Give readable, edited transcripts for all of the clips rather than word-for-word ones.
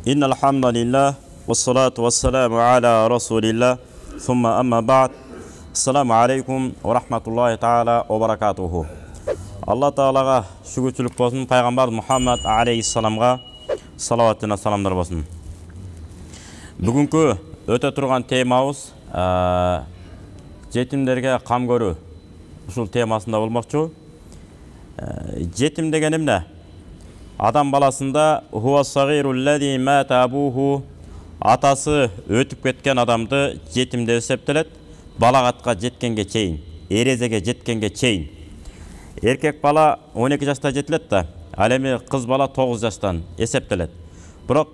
إن الحمد لله والصلاة والسلام على رسول الله ثم أما بعد السلام عليكم ورحمة الله تعالى وبركاته. الله تعالى şükürçülük болсын, пайғамбар Мұхаммад алейхиссаламға салауаттына саламдар болсын. Бүгінгі өте тұрған темамыз жетімдерге қам көру. Ушул темасында болмақчы. Жетім деген эмне? Адам баласында хуассагируллази мата абуху, атасы өтүп кеткен адамды жетим деп эсептелет. Балагатка жеткенге чейин, эрезеге жеткенге чейин. Эркек бала 12 жашта жетилет да, ал эми кыз бала 9 жаштан эсептелет. Бирок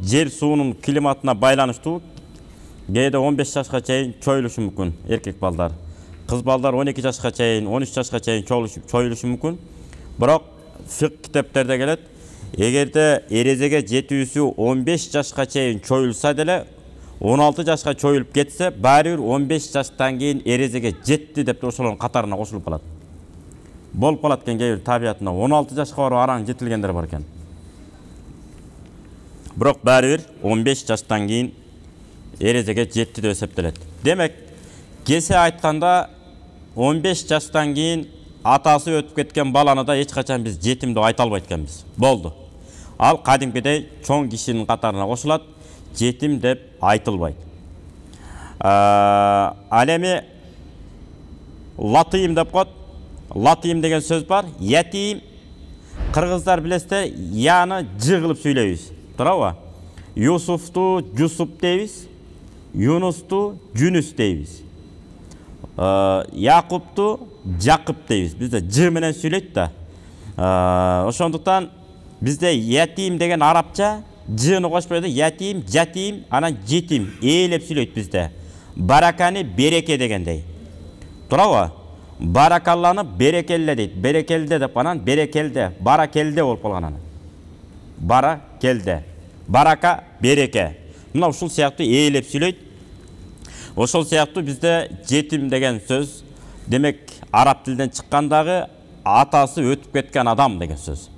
жер суунун климатына байланыштуу кээде 15 жашка чейин чоюлушу мүмкүн эркек балдар. Кыз балдар 12 жашка чейин, 13 жашка чейин чоюлушу мүмкүн. Бирок фик китептерде келет, эгерде эрезеге жетүүсү 15 жашка чейин чоюлса деле, 16 жашка чоюлуп кетсе, баары 15 жаштан кийин эрезеге жетти деп ошолордун катарына кошулуп калат. Болуп калат экен кээ бир табиятында 16 жашка барып араң жетилгендер бар экен. Бирок баары 15 жаштан кийин эрезеге жетти деп эсептелет. Демек, кесе айтканда 15 жаштан кийин атасы өтүп кеткен баланы да эч качан биз жетим деп айта албайт экенбиз. Болду. Ал кадимкидей чоң кишинин катарына кошулат, жетим деп айтылбайт. Ал эми латыйым деп коет. Латыйым деген сөз бар. Ятим, кыргыздар билесиздер, яны жы кылып сүйлөйбүз. Туурабы? Юсуфту Жусуп дейбиз, Юнусту Жүнүс дейбиз. Якупту Жакып дейбиз. Бизде жы менен сүйлөйт да. Ошондуктан бизде ятим деген арабча жыны кошпойду. Ятим, жатим, анан жетим ээлеп сүйлөйт бизде. Бараканы береке дегендей. Туурабы? Баракалланы берекелде дейт. Берекелде деп анан берекелде, баракелде болуп калган анан. Баракелде. Барака береке. Мына ушул сыяктуу ээлеп сүйлөйт. Ошол сыяктуу бизде жетим деген сөз, демек араб тилден чыккандагы атасы өтүп кеткен адам деген сөз.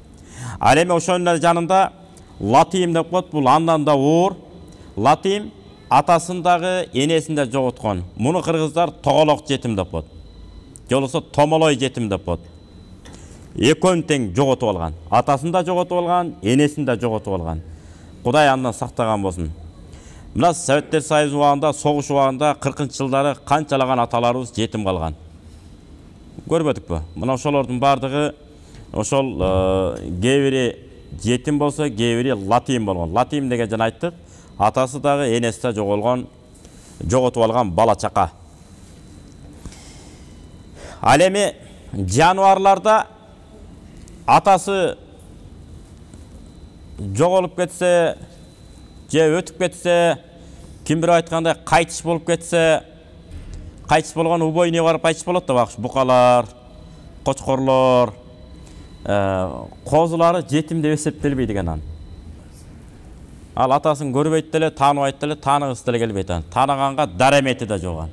Ал эми ошонун жанында латим деп коет, бул андан да оор. Латим атасындагы энесин да жоготкон. Муну кыргыздар тоголок жетим деп коет. Же болбосо томолой жетим деп коет. Экөөнү тең жоготуп алган. Атасын да жоготуп алган, энесин да жоготуп алган. Кудай андан сактаган болсун. Мына Советтер Союзу убагында, согуш убагында 40-жылдары канчалаган аталарыбыз жетим калган. Көрбөдүкпү? Мына ошолордун бардыгы ошол кээ бири жетим болсо, кээ бири латим болгон. Латим деген жана айттык, атасы дагы энеси да жоготуп алган бала чака. Ал эми жаныбарларда атасы жоголуп кетсе, же өтүп кетсе, ким бир айткандай кайтыш болуп кетсе, кайтыш болгон убойне барып кайтыш болот да багыш, букалар, кочкорлор, козулары жетим деп эсептелбейт экен анан. Ал атасын көрбөйт деле, тааныбайт деле, тааныгысы деле келбейт анан. Тааныганга дарамети да жок анан.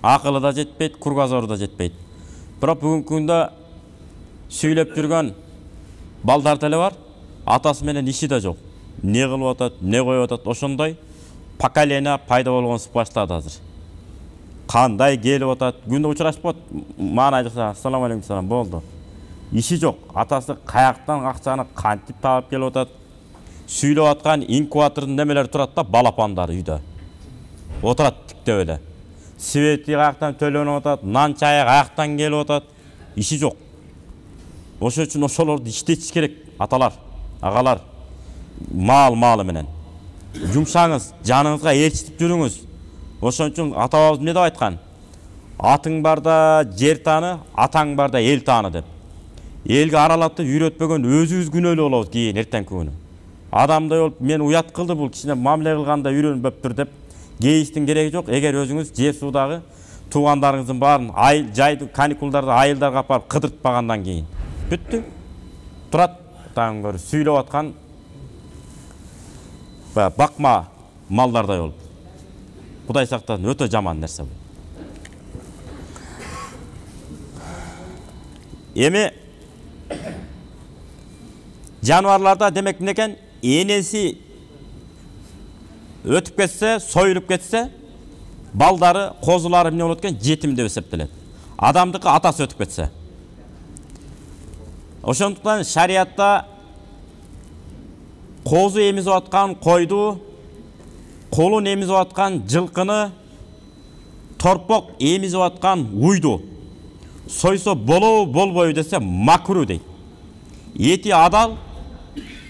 Акылы да жетпейт, кургазору да жетпейт. Бирок бүгүнкү күндө сүйлөп жүргөн балдар деле бар, атасы менен иши да жок. Не кылып атат, не коюп атат, ошондой поколение пайда болгонсуп баштады азыр. Кандай келип атат, күндө учурашып коет, мага айтса, ассаламу алейкум салам, болду. Иши жок, атасы каяктан акчаны кантип таап келип атат. Сүйлөп аткан инкубатордун немелери турат да, балапандары үйдө. Отурат тиктеп эле. Свети каяктан төлөнүп атат, нан чайы каяктан келип атат. Иши жок. Ошол үчүн ошолорду иштетиш керек, аталар, агалар. Мал менен. Жумшаңыз, жаныңызга ээрчитип жүрүңүз. Ошон үчүн ата-бабабыз эмне деп айткан? Атың барда жер тааны, атаң барда эл тааны деп. Элге аралатып үйрөтпөгөн өзүбүз күнөөлүү болобуз кийин эртеңки күнү. Адамдай болуп, мен уят кылды бул кичине мамиле кылганда үйрөнүптүр деп кейиштин кереги жок. Эгер өзүңүз жер суудагы туугандарыңыздын баарын жайды каникулдарда айылдарга апарып кыдыртпагандан кийин бүттү. Турат таң көрүп сүйлөп аткан бакма малдардай болуп. Кудай сактасын, өтө жаман нерсе бул. Эми жаныбарларда демек некен? Энеси өтүп кетсе, союлуп кетсе, балдары, козулары эмне болот экен? Жетим деп эсептелет. Адамдыкы атасы өтүп кетсе. Ошондуктан шариатта козу эмизип аткан койду, колун эмизип аткан жылкыны, торпок эмизип аткан уйду сойсо болобу болбойбу десе макру дейт. Эти адал,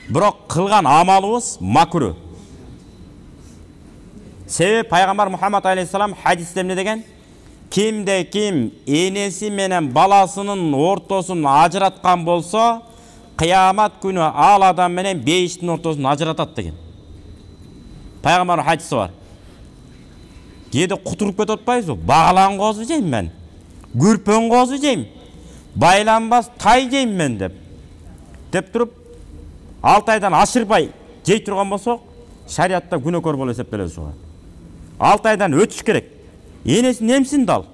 бирок кылган амалыбыз макру. Себеби пайгамбар Мухаммад алейхиссалам хадисте эмне деген? Кимде ким энеси менен баласынын ортосун ажыраткан болсо, кыямат күнү ал адам менен бейиштин ортосун ажыратат деген. Пайгамбар хадиси бар. Кээде кутуруп кетип атпайбызбы? Багалан козу жейм мен. Күрпөн козу жейм. Байланбас тай жейм мен деп туруп 6 айдан ашырбай жей турган болсок, шариатта күнөөкөр болуп эсептелет ушуга. 6 айдан өтүш керек. Энесин эмсин да ал.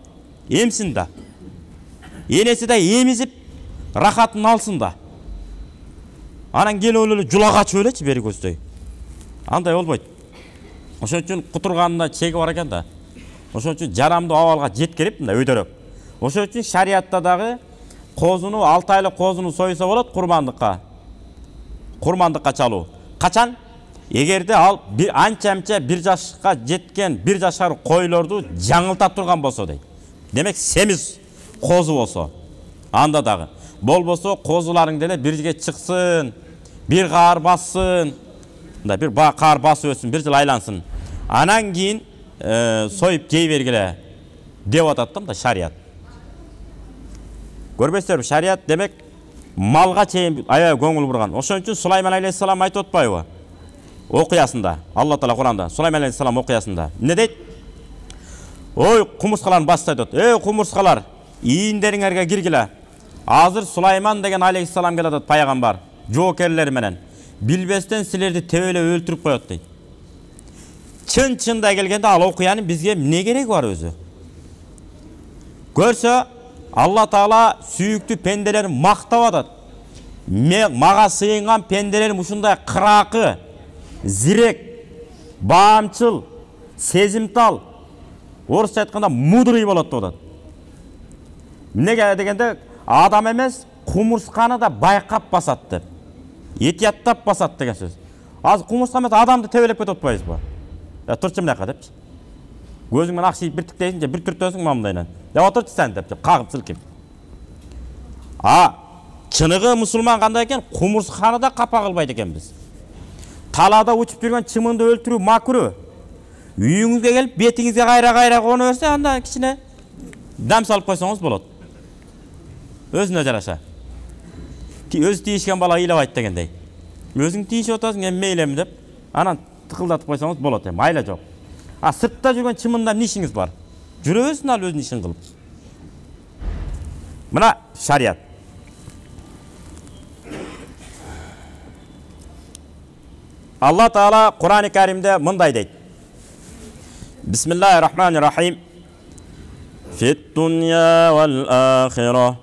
Эмсин да. Энеси да эмизип рахатын алсын да. Анан келип эле жулага чыгып элечи бери көздөй. Андай болбойт. Ошон үчүн кутурганында чеги бар экен да. Ошон үчүн жарамдуу абалга жеткирип мындай өйдөрөп. Ошон үчүн шариатта дагы козуну 6 айлык козуну сойсо болот курмандыкка. Курмандыкка чалуу. Качан? Эгерде ал анча-анча 1 жашка жеткен 1 жашар койлорду жаңылта турган болсо дейт. Демек семиз козу болсо. Анда дагы. Болбосо козуларың деле бир жерге чыксын, бир каар бассын, мындай бир каар басып өтсүн, 1 жыл айлансын. Анан кийин союп жей бергиле деп атат да шариат. Көрбөйсүзбү, шариат демек малга чейин аябай көңүл бурган. Ошон үчүн Сулайман алейхиссалам айтып атпайбы? Окуясында, Алла Таала Куранда, Сулайман алейхиссалам окуясында. Эмне дейт? Ой, кумурскаларын бастайды. Эй, кумурскалар, ийиндериңерге киргиле. Азыр Сулайман деген алейхиссалам келатат пайгамбар, жоокерлери менен. Билбестен силерди тебелеп өлтүрүп коет дейт. Чын-чында келгенде ал окуянын бизге эмне кереги бар өзү? Көрсө, Алла Таала сүйүктүү пенделерин мактап атат. Мага сыйынган пенделерим ушундай кыракы, зирек, баамчыл, сезимтал, орусча айтканда мудрый болот деп атат. Эмнеге дегенде адам эмес, кумурсканы да байкап басат деп. Этияттап басат деген сөз. Азыр кумурска эмес адамды тебелеп кетип атпайбызбы? Турчу мынакка депчи. Көзүң менен акчыйып бир тиктейсиң же бир түртөсүң мамдайнан. Деп отурчу сен деп кагып силкип. Чыныгы мусулман кандай экен? Кумурсканы да капа кылбайт экенбиз. Талада учуп жүргөн чымынды өлтүрүү макру. Үйүңүзгө келип бетиңизге кайра коно берсе, анда кичине дам салып койсоңуз болот. Өзүнө жараша. Өзү тийишкен бала ыйлабайт дегендей. Өзүң тийишип атасың, эми мейлем деп, анан тыкылдатып койсоңуз болот, эми айла жок. Сыртта жүргөн чымында эмне ишиңиз бар? Жүрө берсин ал өзүнүн ишин кылып. Мына шариат. Алла Таала Кур'ан-ы Каримде мындай дейт. Бисмиллахир-рахманир-рахим. Фит-дунья вал-ахира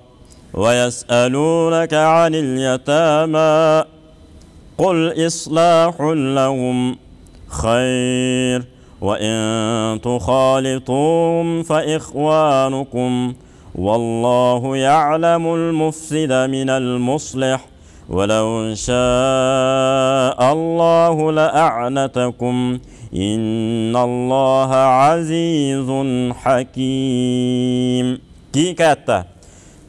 ва яс'алунака 'анил ятама qul islahun lahum khayr wa in tukhalitum fa ikhwanukum wallahu ya'lamul mufsida minal muslih ولو شاء الله لأعنتكم إن الله عزيز حكيم. كيكاتا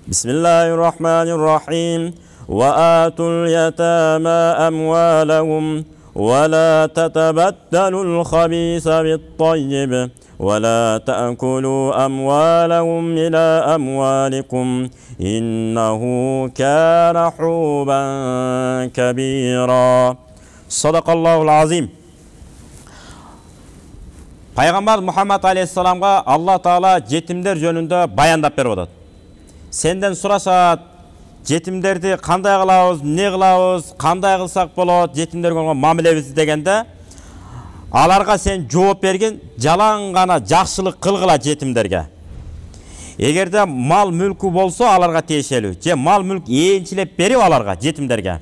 بسم الله الرحمن الرحيم وآتوا اليتامى أموالهم ولا تتبدلوا الخبيث بالطيب ولا تأكلوا أموالهم إلى أموالكم إنه كان حوبا كبيرا. صدق الله العظيم. Пайгамбар Мухаммад алейхиссаламга Алла Таала жетимдер жөнүндө баяндап берип атат. Сенден сурашат, жетимдерди кандай кылабыз, эмне кылабыз, кандай кылсак болот, жетимдерге болгон мамилебизди дегенде, аларга сен жооп берген, жалаң гана жакшылык кылгыла жетимдерге. Эгерде мал мүлкү болсо аларга тиешелүү, же мал мүлк ээрчилеп берип аларга жетимдерге,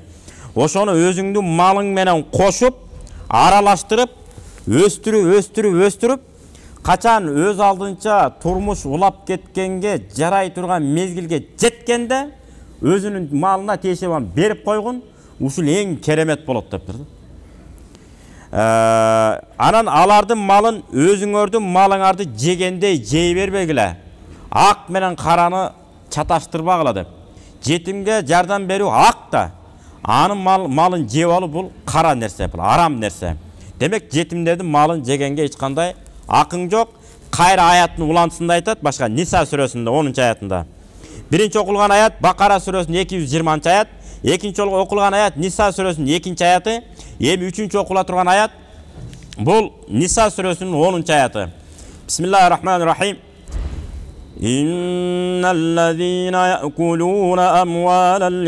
ошону өзүңдүн малың менен кошуп, аралаштырып, өстүрүп качан өз алдынча турмуш улап кеткенге жарай турган мезгилге жеткенде өзүнүн малына тиешелүү берип койгун, ушул эң керемет болот дептир. Анан алардын малын өзүңөрдүн малыңарды жегендей жей бербегиле. Ак менен караны чаташтырбагыла деп. Жетимге жардам берүү ак да, анын малын жеп алуу бул кара нерсе, бул арам нерсе. Демек жетимдердин малын жегенге эч кандай акың жок. Кайра аяттын улантысында айтат, башка Ниса сүрөсүндө 10-чы аятында. Биринчи окулган аят Бакара сүрөсүнүн 220-чы аят, экинчи окулган аят Ниса сүрөсүнүн 2-чи аяты, эми үчүнчү окула турган аят бул Ниса сүрөсүнүн 10-чы аяты. Бисмиллахир-рахманир-рахим. Инналлазина я'кулуна амвалал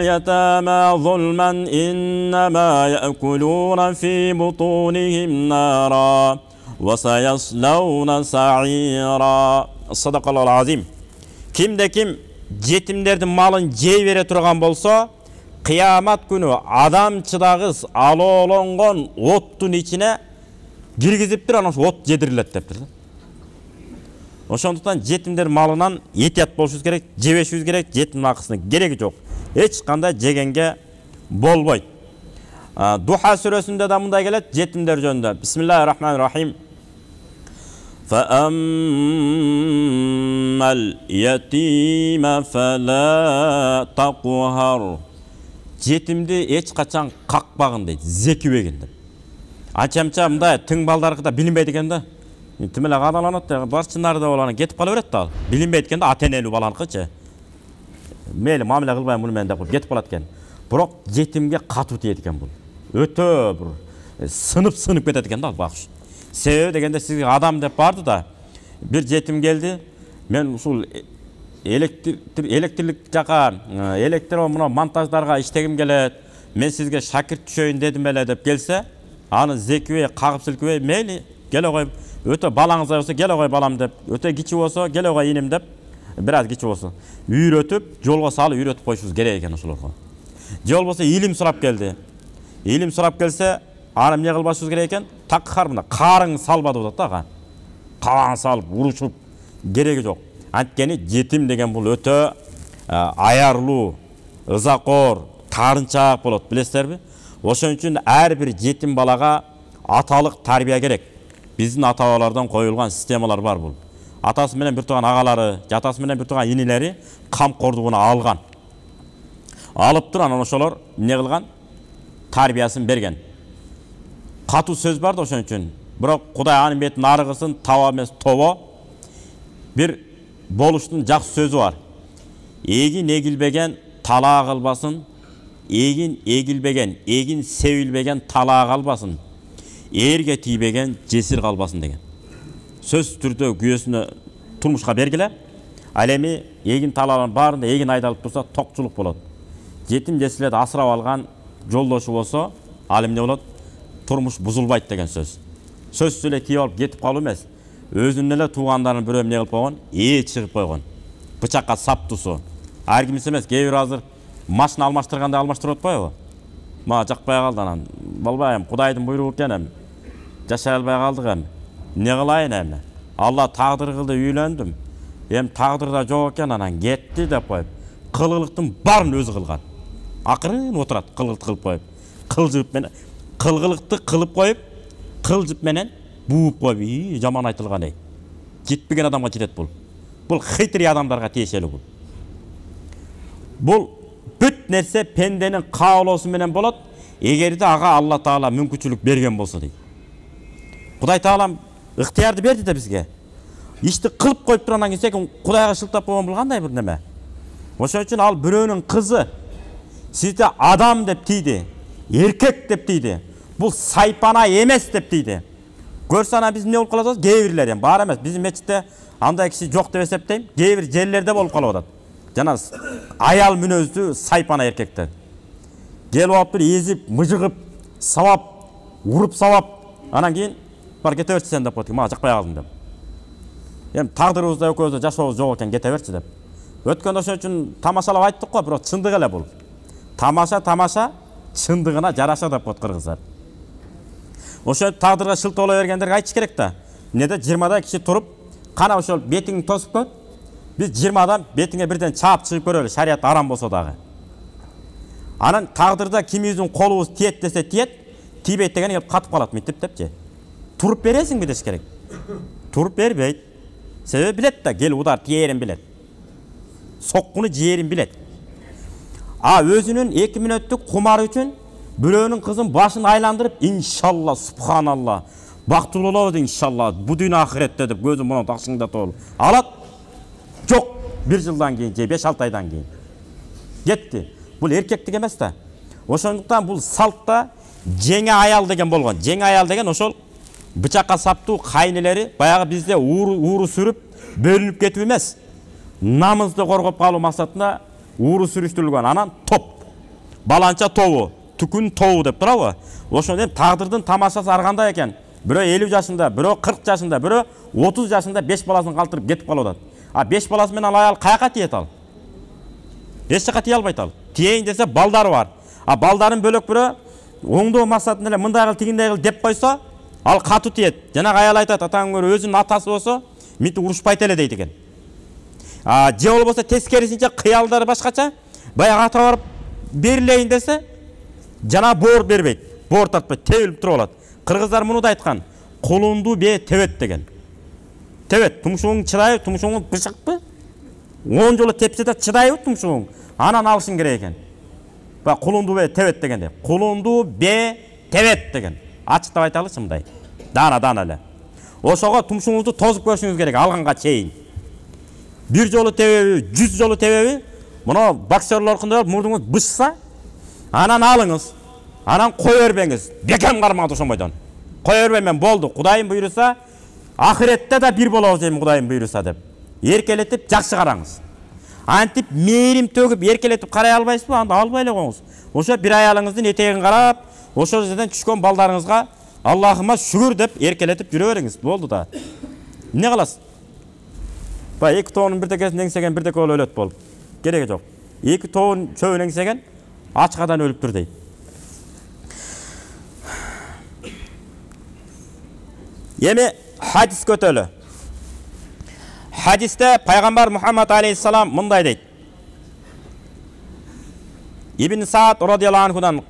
ятама зулман иннама я'кулуна фи бутунихим нара ва саяслауна саира. Садакаллахул азим. Кимде ким жетимдердин малын жей бере турган болсо, кыямат күнү адам чыдагыс алоолонгон оттун ичине киргизиптир, анан от жедирилет дептир. Ошондуктан жетимдер малынан этият болушубуз керек, жебешибиз керек, жетим акысынын кереги жок. Эч кандай жегенге болбойт. Духа сүрөсүндө да мындай келет жетимдер жөнүндө. Бисмиллахир-рахманир-рахим. Фааммал ятима фала тaqhar. Жетимди эч качан какпагын дейт, зекибегин деп. Анча мындай тың балдарга да билинбейт экен да. Тимеле кадаланат да, барчынары да боланы кетип кала берет да. Билинбейт экен да, ата-энелүү баланыкычы. Мейли мамиле кылбайм муну мен деп кетип калат экен. Бирок жетимге катуу тиет экен бул. Өтө бир сынып кетет экен да бакыш. Себеби дегенде сизге адам деп барды да, бир жетим келди, мен ушул электрлик жака, монтаждарга иштегим келет, мен сизге шакирт түшөйүн дедим эле деп келсе, аны зекибей, кагып силкибей, мейли, келе кой, өтө балаңыз болсо, келе кой балам деп, өтө кичи болсо, келе кой иним деп, бир аз кичи болсо, үйрөтүп, жолго салып үйрөтүп койушубуз керек экен ошолорго. Же болбосо илим сурап келди. Илим сурап келсе, аны эмне кылбашыбыз керек экен? Тaqhar мына карың салбады болот да, каан салып, урушуп кереги жок. Анткени жетим деген бул өтө аярлуу, ызакор, тарынчаак болот, билесиздерби? Ошон үчүн ар бир жетим балага аталык тарбия керек. Биздин ата-бабалардан коюлган системалар бар бул. Атасы менен бир турган агалары, атасы менен бир турган инилери камкордугуна алган. Алып туран ошолор эмне кылган? Тарбиясын берген. Катуу сөз бар да ошон үчүн. Бирок Кудай анын бетин арыгысын, таба эмес тобо. Бир болуштун жакшы сөзү бар. Эгин эгилбеген талаа кылбасын, эгин эгилбеген, эгин себилбеген талаа калбасын, эрге тийбеген жесир калбасын деген. Сөз түрдө күйөөсүнө турмушка бергиле. Ал эми эгин талаанын баарында эгин айдалып турса токчулук болот. Жетим жесирлерди асырап алган жолдошу болсо, ал эмне болот? Турмуш бузулбайт деген сөз. Сөз эле тийип алып кетип калуу эмес. Өзүнүн эле туугандарын бирөө эмне кылып койгон? Чыгып койгон. Бычакка саптусу. Ар кимиси эмес, кээ бир азыр машина алмаштырганда алмаштырып атпайбы? Мага жакпай калды анан. Балбайм, Кудайдын буйругу экен. Жашай албай калдык эми. Эмне кылайын эми? Алла тагдыр кылды, үйлөндүм. Эми тагдырда жок экен, анан кетти деп коюп. Кылгылыктын баарын өзү кылган. Акырын отурат, кылгылык кылып коюп. Кылжып менен кылгылыкты кылып коюп, кылжып менен бууп коюп, жаман айтылган эй. Жетпеген адамга жетет бул. Бул хитри адамдарга тиешелүү бул. Бул бүт нерсе пенденин каалоосу менен болот, эгерде ага Алла Таала мүмкүнчүлүк берген болсо дейт. Кудай Таала ыктыярды берди да бизге. Ишти кылып коюп турандан кийин секин Кудайга шылтап койгон бул кандай бир неме? Ошон үчүн ал бирөөнүн кызы сизди адам деп тийди, эркек деп тийди. Бул сайпана эмес деп тийди. Көрсө ана биз эмне болуп калабыз? Кээ бирлер эми бар эмес. Биздин мечитте андай киши жок деп эсептейм. Кээ бир жерлерде болуп калып атат. Жана аял мүнөздүү сайпана эркектер. Келип алып бир эзип, мыжыгып, сабап, уруп сабап, анан кийин бар кете берчи сен деп коет. Мага жакпай калдым деп. Эми тагдырыбызда экөөбүздө жашообуз жок экен, кете берчи деп. Өткөндө ошон үчүн тамашалап айттык го, бирок чындык эле бул. Тамаша чындыгына жараша деп коет кыргыздар. Ошо тагдырга шылтоо боло бергендерге айтыш керек да. Неде 20 киши туруп, кана ошол бетиңди тосуп көр. Биз 20 бетиңе бирден чаап чыгып көрөлү, шарият арам болсо дагы. Анан тагдырда кимибиздин колубуз тиет десе тиет, тийбейт деген келип катып калат мынтип депчи. Туруп бересиңби деш керек. Туруп бербейт. Себеби билет да, кел удар тиерин билет. Соккуну жээрин билет. Өзүнүн 2 мүнөттүк кумары үчүн бирөөнүн кызын башын айландырып, иншалла, субханалла, бактылуу болобуз иншалла, бу дүйнө ахиретте деп көзүн мына ташыңдатып алып алат. Жок, 1 жылдан кийин же 5-6 айдан кийин кетти. Бул эркектик эмес да. Ошондуктан бул салтта жеңе аял деген болгон. Жеңе аял деген ошол бычакка саптуу кайнелери баягы бизде ууру сүрүп бөлүнүп кетип эмес. Намызды коргоп калуу максатында ууру сүрүштүрүлгөн. Анан топ. Баланча тобу, түкүн тобу деп турабы? Ошондон тагдырдын тамашасы ар кандай экен. Бирөө 50 жашында, бирөө 40 жашында, бирөө 30 жашында 5 баласын калтырып кетип калып атат. 5 баласы менен аял каяка тиет ал? Эч жака тие албайт ал. Тиейин десе балдары бар. Балдарын бөлөк бирөө оңдоо максатында эле мындай кыл, тигиндей кыл деп койсо, ал катуу тиет. Жанагы аял айтат, атаң көрө өзүнүн атасы болсо, мынтип урушпайт эле дейт экен. Же болбосо тескерисинче кыялдары башкача, баягы ата барып берилейин десе, жана боор бербейт. Боор тартпайт, тебилип туруп алат. Кыргыздар муну да айткан. Колунду бе тебет деген. Тебет, тумшугуң чыдайбы, тумшугуң бышыкпы? 10 жолу тепсе да чыдайбы тумшугуң? Анан алышың керек экен. Колунду бе тебет дегенде. Колунду бе тебет деген. Ачыктап айталычы мындай. Дана эле. Ошого тумшуңузду тозуп көрүшүңүз керек алганга чейин. 1 жолу тебеби, 100 жолу тебеби? Мына боксерлор кандай мурдуңуз бышса, анан алыңыз. Анан кой бербеңиз. Бекем кармаңыз ошомойдон. Кой бербеймен болду. Кудайым буйруса, ахиретте да бир болобуз дейм Кудайым буйруса деп. Эркелетип жакшы караңыз. Антип мээрим төгүп эркелетип карай албайсызбы? Анда албай эле коңуз. Ошо бир аялыңыздын этегин карап, ошол жерден түшкөн балдарыңызга Аллахыма шүгүр деп эркелетип жүрө бериңиз. Болду да. Эмне кыласыз? 2 тоонун бирдекесин эңсеген бирдеке болуп өлөт болуп. Кереги жок. 2 тоон чөбүн эңсеген ачкадан өлүптүр дейт. Эми хадис көтөлө. Hadiste Peygamber Muhammed Aleyhisselam mınday deydi. İbn Sa'd radıyallahu anhudan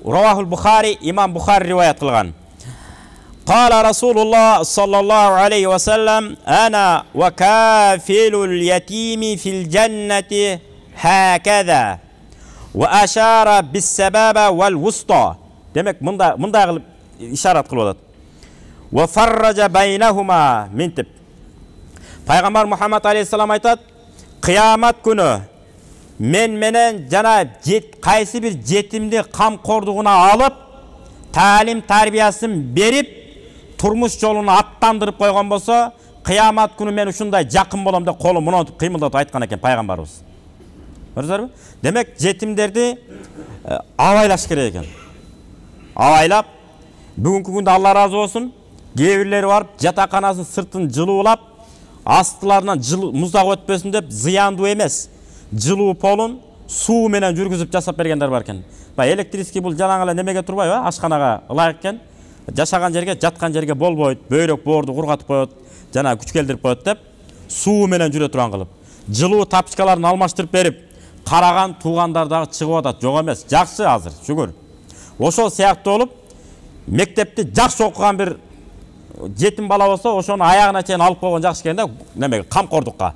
Ravahul Bukhari, İmam Bukhari rivayet kılgan. Qala Rasulullah sallallahu aleyhi ve sellem ana ve kafilul yetimi fil cenneti hakeza ve aşara bis sebaba vel vusta. Demek mınday kılıp işaret kılıp ve farraca beynehuma mintip. Peygamber Muhammed Aleyhisselam aytat, kıyamet günü menen jana kaysı bir jetimdi kamkorduğuna alıp, talim tarbiyasın berip, turmuş yolunu attandırıp koygan bolsa, kıyamet günü men uşunday jakın bolam da kolum bunu tutup kıymıldatıp aytkan eken Peygamberimiz. Görüyorsunuz mu? Demek jetimlerdi avaylaş gerek eken. Avaylap, bugünkü günde Allah razı olsun, gevirleri var, jatakhanasının sırtını jılıulap, astılarından muzdaq ötpesin dep zıyandı emez. Жылуу полун суу менен жүргүзүп жасап бергендер бар экен. Электрический бул жалаң эле немеге турбайбы? Ашканага ылайык экен. Жашаган жерге, жаткан жерге болбойт. Бөйрөк боорду кургатып коет, жана күч келдирип коет деп суу менен жүрө турган кылып. Жылуу тапчкаларын алмаштырып берип, караган туугандар дагы чыгып атат. Жок эмес, жакшы азыр, шүгүр. Ошол сыяктуу болуп, мектепти жакшы окуган бир жетим бала болсо, ошону аягына чейин алып койгон жакшы экен да, немеге камкордукка.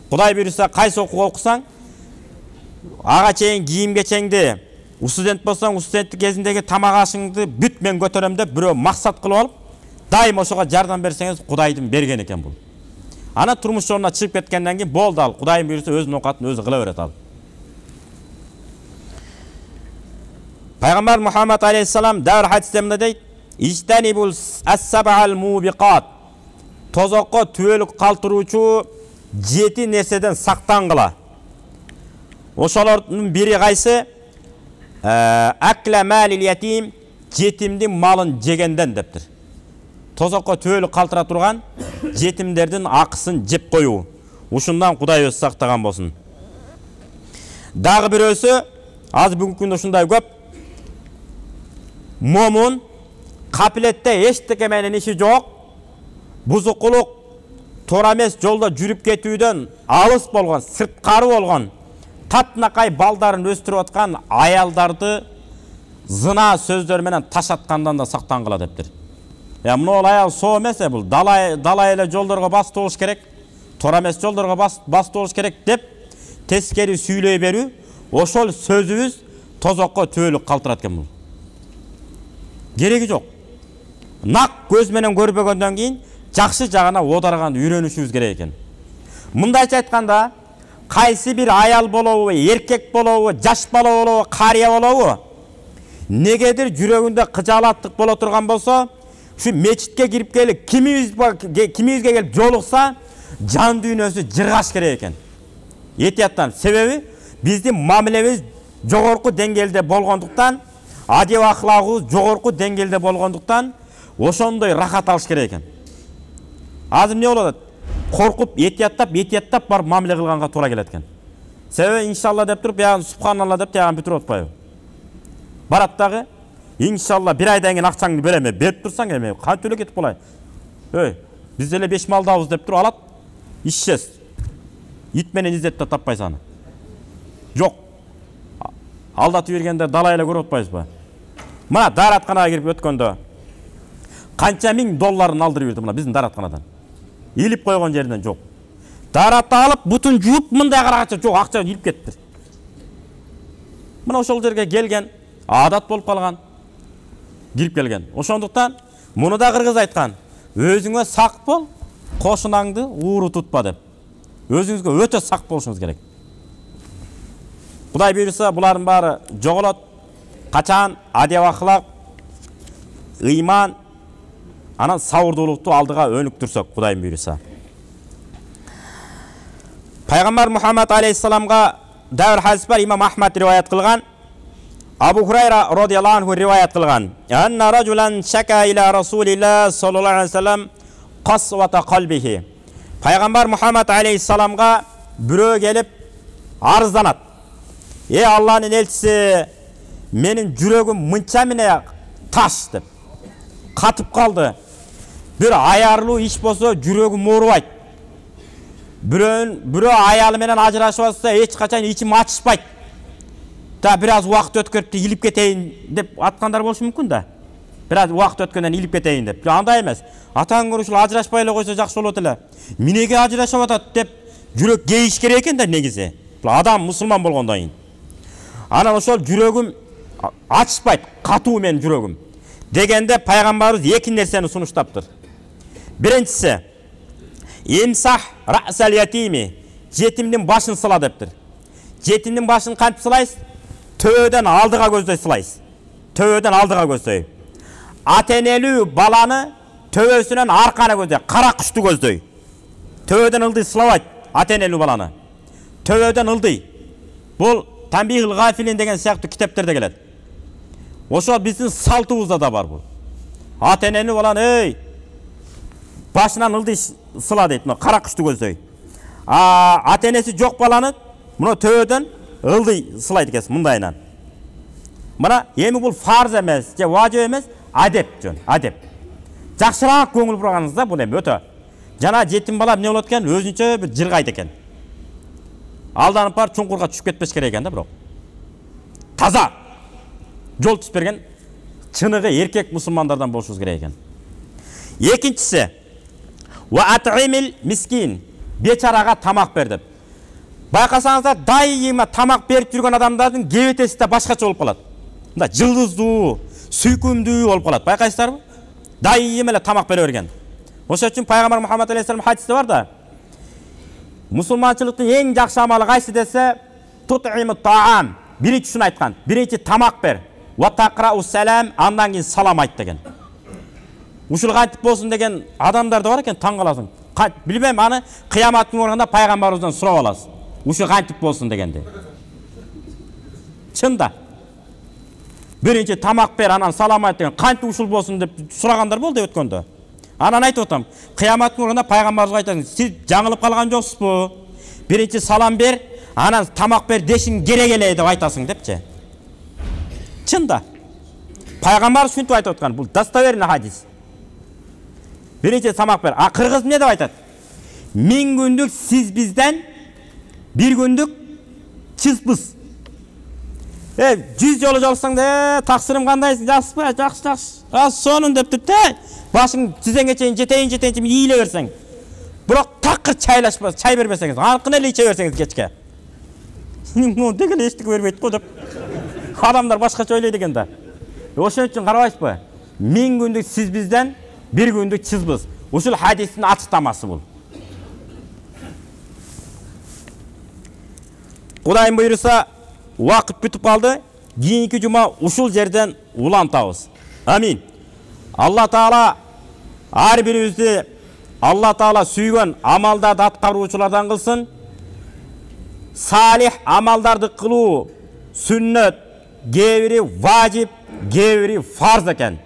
Кудай буйруса кайсы окууга окусаң, ага чейин кийим кечеңди, студент болсоң, студенттик кезиндеги тамак ашыңды бүт мен көтөрөм деп бирөө максат кылып алып, дайым ошого жардам берсеңиз, Кудайдын берген экен бул. Ана турмуш жолуна чыгып кеткенден кийин болду ал, Кудайым буйруса өзүнүн окатын өзү кыла берет ал. Пайгамбар Мухаммад алейхиссалам дәвр хадисте мындай дейт: "Ижтанибул ас-саб'ал мубиқат." Тозокко түбөлүк калтыруучу 7 нерседен сактангыла. Ошолордун бири кайсы? Акла малил ятим, жетимдин малын жегенден дептир. Тозокко түбөлүк калтыра турган жетимдердин акысын жеп коюу. Ушундан Кудай өзү сактаган болсун. Дагы бирөөсү, азыр бүгүнкү күндө ушундай көп. Момун Капилетте эчтеке менен иши жок. Бузукулук туура эмес жолдо жүрүп кетүүдөн алыс болгон, сырткары болгон, татынакай балдарын өстүрүп аткан аялдарды зына сөздөр менен таш аткандан да сактангыла дептир. Мына аял соо эмес, бул дала эле жолдорго басты болуш керек, туура эмес жолдорго басты болуш керек деп тескери сүйлөй берүү, ошол сөзүбүз тозокко төөлүк калтырат экен бул. Кереги жок. Нак көз менен көрбөгөндөн кийин жакшы жагына одарган үйрөнүшүбүз керек экен. Мындайча айтканда, кайсы бир аял болобу, эркек болобу, жаш бала болобу, карыя болобу, негедир жүрөгүндө кыжаалаттык боло турган болсо, şu meçitke girip gelip kimizge gelip joluksa can dünyası jırgaş gerek eken. Etiyattan sebebi bizdin mamilemiz jogorku dengelde bolgonduktan, adep ahlagыбыз jogorku dengelde bolgonduktan ошондой рахат алыш керек экен. Азыр эмне болот? Коркуп, этияттап барып мамиле кылганга туура келет экен. Себеби иншалла деп туруп, ягы субханалла деп тяган бүтүрүп атпайбы? Барат дагы İnşallah bir aydan keyin akçаңды береме, берип турсаң эме кантип эле кетип калай. Биз эле 5 малдабыз деп туруп алат. Ишсез. Ит менен изzetте таппайсың аны. Жок. Алдатып бергенде дала эле көрүп атпайсызбы? Мына дааратканага кирип өткөндө канча миң долларын алдырып берди мына биздин дааратканадан. Илип койгон жеринен жок. Дааратты алып, бутун жууп, мындай карагача жок, акча илип кетти. Мына ошол жерге келген, адат болуп калган. Girip gelgen. Ошондуктан муну да кыргыз айткан. Өзүңө сак бол, кошунаңды ууру тутпа деп. Өзүңүзгө өтө сак болушуңуз керек. Кудай буйруса, булардын баары жоголот. Качан адеп ахлак, ыйман, анан сабырдуулукту алдыга өнүктүрсөк, Кудай буйруса. Пайгамбар Мухаммад алейхиссаламга дәвр хадис бар, Имам Ахмад риваят кылган. Abu Hurayra radıyallahu anhu rivayet kılgan. Anna rajulan şaka ila Rasulillah sallallahu aleyhi ve sellem qasvata qalbihi. Peygamber Muhammed aleyhisselamga bürö gelip arızdanat. Allah'ın elçisi, menin жүрөгүм мынча mine taş dep. Katıp kaldı. Bir ayarlı iş bolsa жүрөгүm oorubайт. Bürö ayalı menen ajırашып atsa hiç kaçan içim açışpайт. Da biraz vaqt ötkөрüp ilip keteyin dep atkandar bolушу мүмкүн да. Biraz vaqt ötkөндөн ilip keteyin dep. Андай эмес. Атаң көрүшүл ажырашпай эле койсо жакшы болот эле. Минеге ажырашып атат деп жүрөк кейиш керек экен да негизи. Адам мусулман болгондон кийин. Анан ошол жүрөгүм ачышпайт, катуу менин жүрөгүм. Дегенде пайгамбарыбыз эки нерсени сунуштаптыр. Биринчиси, имсах расал ятими, жетимдин башын сыла дептир. Жетимдин башын кантип сылайсыз? Төбөдөн алдыга көздөй сылайсыз. Төбөдөн алдыга көздөй. Атенелүү баланы төбөсүнөн аркана көздөй, кара кушту көздөй. Төбөдөн ылдый сылабайт атенелүү баланы. Төбөдөн ылдый. Бул Тамбихил Гафилин деген сыяктуу китептерде келет. Ошол биздин салтыбызда да бар бул. Атенелүү баланы башынан ылдый сыла дейт, кара кушту көздөй. Атенеси жок баланы мына төбөдөн ылдый сылайт экенсиң мындайынан. Мына эми бул фарз эмес, же важип эмес, адеп жөн, адеп. Жакшыраак көңүл бурганыңызда бул эми өтө. Жана жетим бала эмне болот экен? Өзүнчө бир жыргайт экен. Алданып бар чуңкурга түшүп кетпеш керек экен да, бирок. Таза жол түзүп берген чыныгы эркек мусулмандардан болушубуз керек экен. Экинчиси, ва ат'имил мискин, бечарага тамак бер деп. Байкасаңыздар, дайыма тамак берип жүргөн адамдардын кебетеси да башкача болуп калат. Мында жылдыздуу, сүйкүмдүү болуп калат. Байкайсыздарбы? Дайыма эле тамак бере берген. Ошол үчүн пайгамбар Мухаммад алейхиссалам хадисте бар да. Мусулманчылыктын эң жакшы амалы кайсы десе, тут'имут таам. Биринчисин айткан. Биринчи тамак бер. Ва тaqra'us салам, андан кийин салам айт деген. Ушул кантип болсун деген адамдар да бар экен, таң каласың. Билбейм, аны кыямат күнү барганда пайгамбарыбыздан сурап аласыз. Ушул кантип болсун дегенде. Чында. Биринчи тамак бер, анан салам айт деген. Кантип ушул болсун деп сурагандар болду өткөндө. Анан айтып атам, кыямат күнү барганда пайгамбарыбызга айтасың, сиз жаңылып калган жоксузбу? Биринчи салам бер, анан тамак бер дешиң керек эле деп айтасың депчи. Чында. Пайғамбар ушинтип айтып аткан. Бул достоверный хадис. Биринчи самак бер. А кыргыз эмне деп айтат? 1000 күндүк сиз бизден, 1 күндүк сиз биз. 100 жолу жолсаң да, таксырым кандайсың? Жакшысызбы? Жакшы. Сонун деп туруп, башың тизеңге чейин жетейин ийле берсең. Бирок такыр чайлашпас, чай бербесеңиз, анкын эле иче берсеңиз кечке. Муну дегеле эчтеке бербейт го деп. Адамдар башкача ойлойт экен да. Ошон үчүн карабайсызбы? 1000 күндүк сиз бизден, 1 күндүк сиз биз. Ушул хадистин ачыктамасы бул. Кудайым буйруса, вакыт бүтүп калды. Кийинки жума ушул жерден улантабыз. Амин. Алла Таала ар бирибизди Алла Таала сүйгөн амалдарды аткаруучулардан кылсын. Салих амалдарды кылуу сүннөт, кээ-бири важип, кээ-бири фарз экен.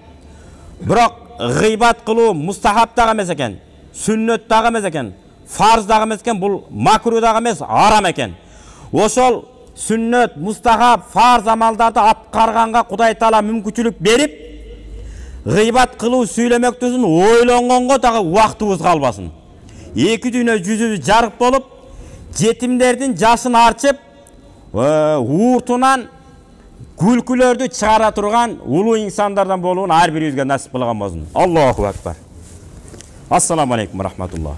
Бирок гыйбат кылуу мустахаб дагы эмес экен, сүннөт дагы эмес экен, фарз дагы эмес экен, бул макруh дагы эмес, арам экен. Ошол сүннөт, мустахаб, фарз амалдарды аткарганга Кудай Таала мүмкүнчүлүк берип, гыйбат кылуу, сүйлөмөктүсүн ойлонгонго дагы убактыбыз калбасын. Эки дүйнө жүзүбүз жарык болуп, жетимдердин жашын арчып, ууртунан күлкүлөрдү чыгара турган улуу инсандардан болуун ар бирибизге насип кылган болсун. Аллаху акбар. Ассаламу алейкум рахматуллах.